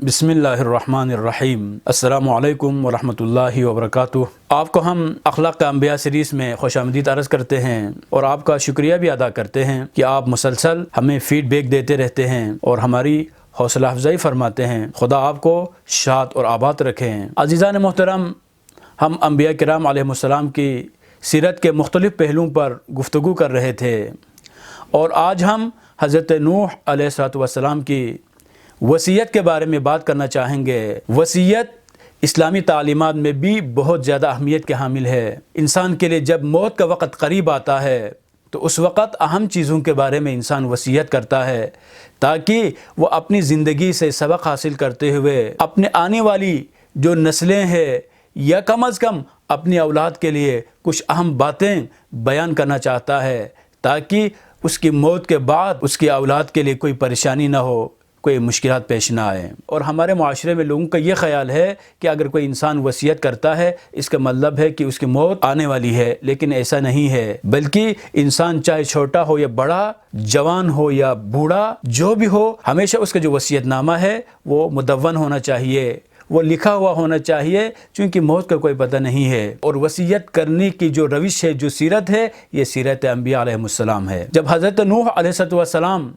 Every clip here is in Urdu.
بسم اللہ الرحمن الرحیم۔ السلام علیکم ورحمۃ اللہ وبرکاتہ۔ آپ کو ہم اخلاق انبیاء سیریز میں خوش آمدید عرض کرتے ہیں اور آپ کا شکریہ بھی ادا کرتے ہیں کہ آپ مسلسل ہمیں فیڈ بیک دیتے رہتے ہیں اور ہماری حوصلہ افزائی فرماتے ہیں۔ خدا آپ کو شاد اور آباد رکھیں۔ عزیزان محترم، ہم انبیاء کرام علیہ السلام کی سیرت کے مختلف پہلوؤں پر گفتگو کر رہے تھے اور آج ہم حضرت نوح علیہ السلام کی وصیت کے بارے میں بات کرنا چاہیں گے۔ وصیت اسلامی تعلیمات میں بھی بہت زیادہ اہمیت کے حامل ہے۔ انسان کے لیے جب موت کا وقت قریب آتا ہے تو اس وقت اہم چیزوں کے بارے میں انسان وصیت کرتا ہے تاکہ وہ اپنی زندگی سے سبق حاصل کرتے ہوئے اپنے آنے والی جو نسلیں ہیں یا کم از کم اپنی اولاد کے لیے کچھ اہم باتیں بیان کرنا چاہتا ہے تاکہ اس کی موت کے بعد اس کی اولاد کے لیے کوئی پریشانی نہ ہو، کوئی مشکلات پیش نہ آئے۔ اور ہمارے معاشرے میں لوگوں کا یہ خیال ہے کہ اگر کوئی انسان وصیت کرتا ہے اس کا مطلب ہے کہ اس کی موت آنے والی ہے، لیکن ایسا نہیں ہے، بلکہ انسان چاہے چھوٹا ہو یا بڑا، جوان ہو یا بوڑھا، جو بھی ہو، ہمیشہ اس کا جو وصیت نامہ ہے وہ مدون ہونا چاہیے، وہ لکھا ہوا ہونا چاہیے، چونکہ موت کا کوئی پتہ نہیں ہے۔ اور وصیت کرنے کی جو روش ہے، جو سیرت ہے، یہ سیرت انبیاء علیہ السلام ہے۔ جب حضرت نوح علیہ السلام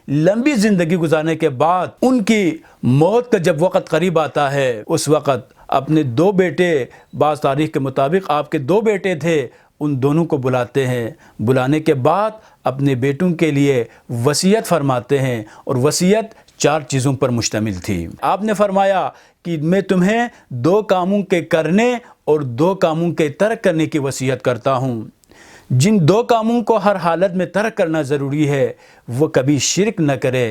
لمبی زندگی گزارنے کے بعد ان کی موت کا جب وقت قریب آتا ہے، اس وقت اپنے دو بیٹے، بعض تاریخ کے مطابق آپ کے دو بیٹے تھے، ان دونوں کو بلاتے ہیں۔ بلانے کے بعد اپنے بیٹوں کے لیے وصیت فرماتے ہیں اور وصیت 4 چیزوں پر مشتمل تھی۔ آپ نے فرمایا کہ میں تمہیں 2 کاموں کے کرنے اور 2 کاموں کے ترک کرنے کی وصیت کرتا ہوں۔ جن 2 کاموں کو ہر حالت میں ترک کرنا ضروری ہے وہ کبھی شرک نہ کرے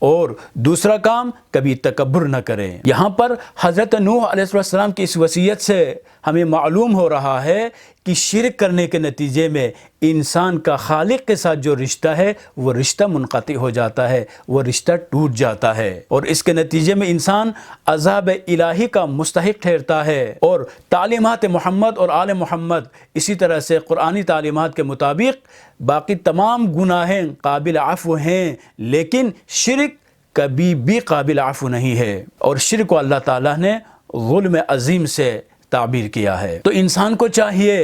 اور دوسرا کام کبھی تکبر نہ کرے۔ یہاں پر حضرت نوح علیہ السلام کی اس وصیت سے ہمیں معلوم ہو رہا ہے کہ شرک کرنے کے نتیجے میں انسان کا خالق کے ساتھ جو رشتہ ہے وہ رشتہ منقطع ہو جاتا ہے، وہ رشتہ ٹوٹ جاتا ہے اور اس کے نتیجے میں انسان عذاب الہی کا مستحق ٹھہرتا ہے۔ اور تعلیمات محمد اور آل محمد، اسی طرح سے قرآنی تعلیمات کے مطابق باقی تمام گناہیں قابل عفو ہیں، لیکن شرک کبھی بھی قابل عفو نہیں ہے اور شرک کو اللہ تعالیٰ نے ظلم عظیم سے تعبیر کیا ہے۔ تو انسان کو چاہیے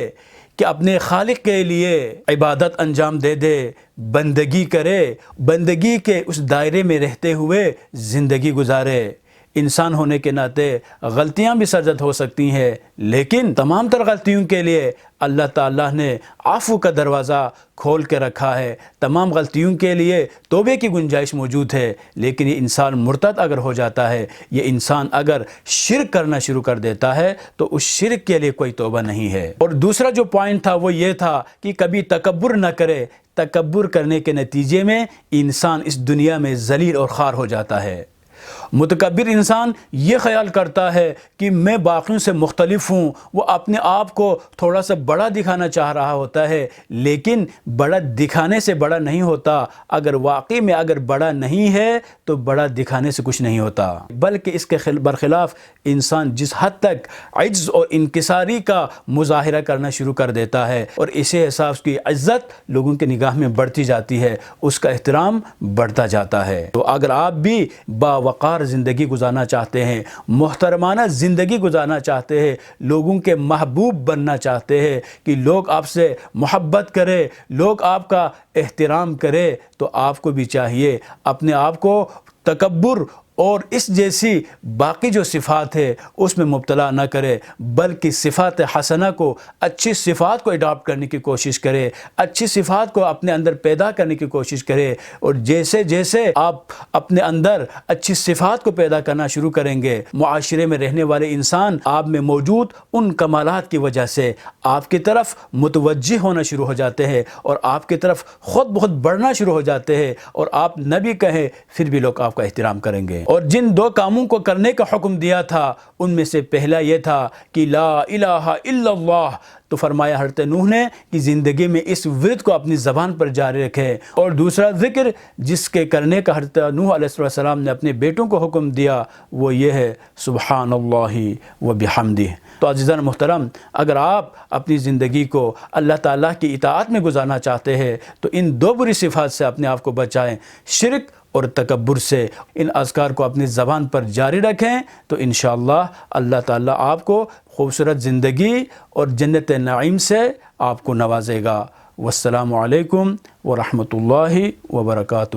کہ اپنے خالق کے لیے عبادت انجام دے، بندگی کرے، بندگی کے اس دائرے میں رہتے ہوئے زندگی گزارے۔ انسان ہونے کے ناطے غلطیاں بھی سرزد ہو سکتی ہیں، لیکن تمام تر غلطیوں کے لیے اللہ تعالیٰ نے عفو کا دروازہ کھول کے رکھا ہے۔ تمام غلطیوں کے لیے توبے کی گنجائش موجود ہے، لیکن یہ انسان مرتد اگر ہو جاتا ہے، یہ انسان اگر شرک کرنا شروع کر دیتا ہے تو اس شرک کے لیے کوئی توبہ نہیں ہے۔ اور دوسرا جو پوائنٹ تھا وہ یہ تھا کہ کبھی تکبر نہ کرے۔ تکبر کرنے کے نتیجے میں انسان اس دنیا میں ذلیل اور خوار ہو جاتا ہے۔ متکبر انسان یہ خیال کرتا ہے کہ میں باقیوں سے مختلف ہوں، وہ اپنے آپ کو تھوڑا سا بڑا دکھانا چاہ رہا ہوتا ہے، لیکن بڑا دکھانے سے بڑا نہیں ہوتا۔ اگر واقعی میں اگر بڑا نہیں ہے تو بڑا دکھانے سے کچھ نہیں ہوتا، بلکہ اس کے برخلاف انسان جس حد تک عجز اور انکساری کا مظاہرہ کرنا شروع کر دیتا ہے اور اسی حساب کی عزت لوگوں کی نگاہ میں بڑھتی جاتی ہے، اس کا احترام بڑھتا جاتا ہے۔ تو اگر آپ بھی باوقار زندگی گزارنا چاہتے ہیں، محترمانہ زندگی گزارنا چاہتے ہیں، لوگوں کے محبوب بننا چاہتے ہیں کہ لوگ آپ سے محبت کرے، لوگ آپ کا احترام کرے، تو آپ کو بھی چاہیے اپنے آپ کو تکبر اور اس جیسی باقی جو صفات ہے اس میں مبتلا نہ کرے، بلکہ صفات حسنہ کو، اچھی صفات کو اڈاپٹ کرنے کی کوشش کرے، اچھی صفات کو اپنے اندر پیدا کرنے کی کوشش کرے۔ اور جیسے جیسے آپ اپنے اندر اچھی صفات کو پیدا کرنا شروع کریں گے، معاشرے میں رہنے والے انسان آپ میں موجود ان کمالات کی وجہ سے آپ کی طرف متوجہ ہونا شروع ہو جاتے ہیں اور آپ کی طرف خود بہت بڑھنا شروع ہو جاتے ہیں، اور آپ نہ بھی کہیں پھر بھی لوگ آپ کا احترام کریں گے۔ اور جن 2 کاموں کو کرنے کا حکم دیا تھا ان میں سے پہلا یہ تھا کہ لا الہ الا اللہ۔ تو فرمایا حضرت نوح نے کہ زندگی میں اس ورد کو اپنی زبان پر جاری رکھے۔ اور دوسرا ذکر جس کے کرنے کا حضرت نوح علیہ السلام نے اپنے بیٹوں کو حکم دیا وہ یہ ہے سبحان اللہ و بحمدہ۔ تو عزیزان محترم، اگر آپ اپنی زندگی کو اللہ تعالیٰ کی اطاعت میں گزارنا چاہتے ہیں تو ان 2 بری صفات سے اپنے آپ کو بچائیں، شرک اور تکبر سے ان اذکار کو اپنی زبان پر جاری رکھیں تو انشاءاللہ اللہ تعالیٰ آپ کو خوبصورت زندگی اور جنت نعیم سے آپ کو نوازے گا۔ والسلام علیکم ورحمۃ اللہ وبرکاتہ۔